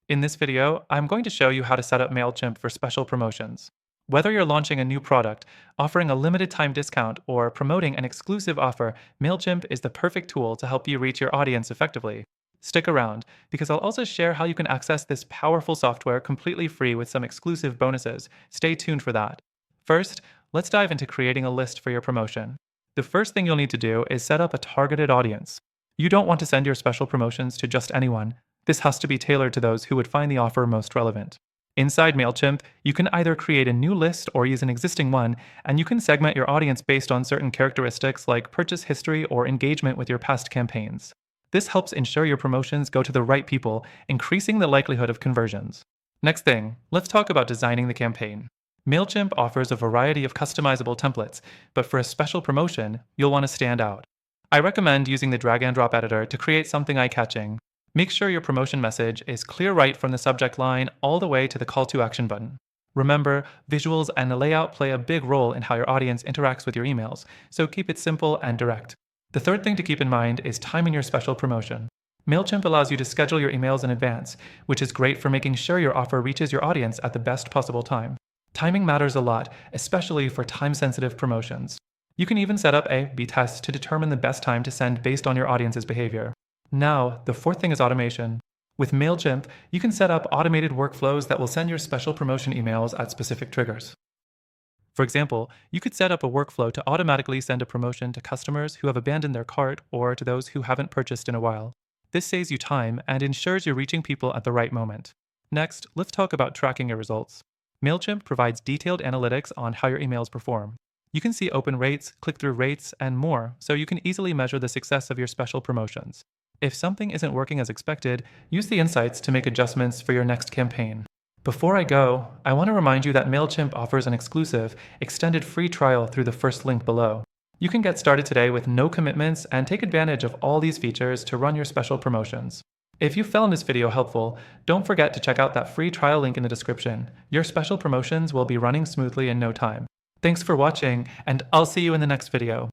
In this video, I'm going to show you how to set up Mailchimp for special promotions. Whether you're launching a new product, offering a limited time discount, or promoting an exclusive offer, Mailchimp is the perfect tool to help you reach your audience effectively. Stick around, because I'll also share how you can access this powerful software completely free with some exclusive bonuses. Stay tuned for that. First, let's dive into creating a list for your promotion. The first thing you'll need to do is set up a targeted audience. You don't want to send your special promotions to just anyone. This has to be tailored to those who would find the offer most relevant. Inside Mailchimp, you can either create a new list or use an existing one, and you can segment your audience based on certain characteristics like purchase history or engagement with your past campaigns. This helps ensure your promotions go to the right people, increasing the likelihood of conversions. Next thing, let's talk about designing the campaign. Mailchimp offers a variety of customizable templates, but for a special promotion, you'll want to stand out. I recommend using the drag and drop editor to create something eye-catching. Make sure your promotion message is clear right from the subject line all the way to the call to action button. Remember, visuals and the layout play a big role in how your audience interacts with your emails, so keep it simple and direct. The third thing to keep in mind is timing your special promotion. Mailchimp allows you to schedule your emails in advance, which is great for making sure your offer reaches your audience at the best possible time. Timing matters a lot, especially for time-sensitive promotions. You can even set up A/B tests to determine the best time to send based on your audience's behavior. Now, the fourth thing is automation. With Mailchimp, you can set up automated workflows that will send your special promotion emails at specific triggers. For example, you could set up a workflow to automatically send a promotion to customers who have abandoned their cart or to those who haven't purchased in a while. This saves you time and ensures you're reaching people at the right moment. Next, let's talk about tracking your results. Mailchimp provides detailed analytics on how your emails perform. You can see open rates, click-through rates, and more, so you can easily measure the success of your special promotions. If something isn't working as expected, use the insights to make adjustments for your next campaign. Before I go, I want to remind you that Mailchimp offers an exclusive, extended free trial through the first link below. You can get started today with no commitments and take advantage of all these features to run your special promotions. If you found this video helpful, don't forget to check out that free trial link in the description. Your special promotions will be running smoothly in no time. Thanks for watching, and I'll see you in the next video.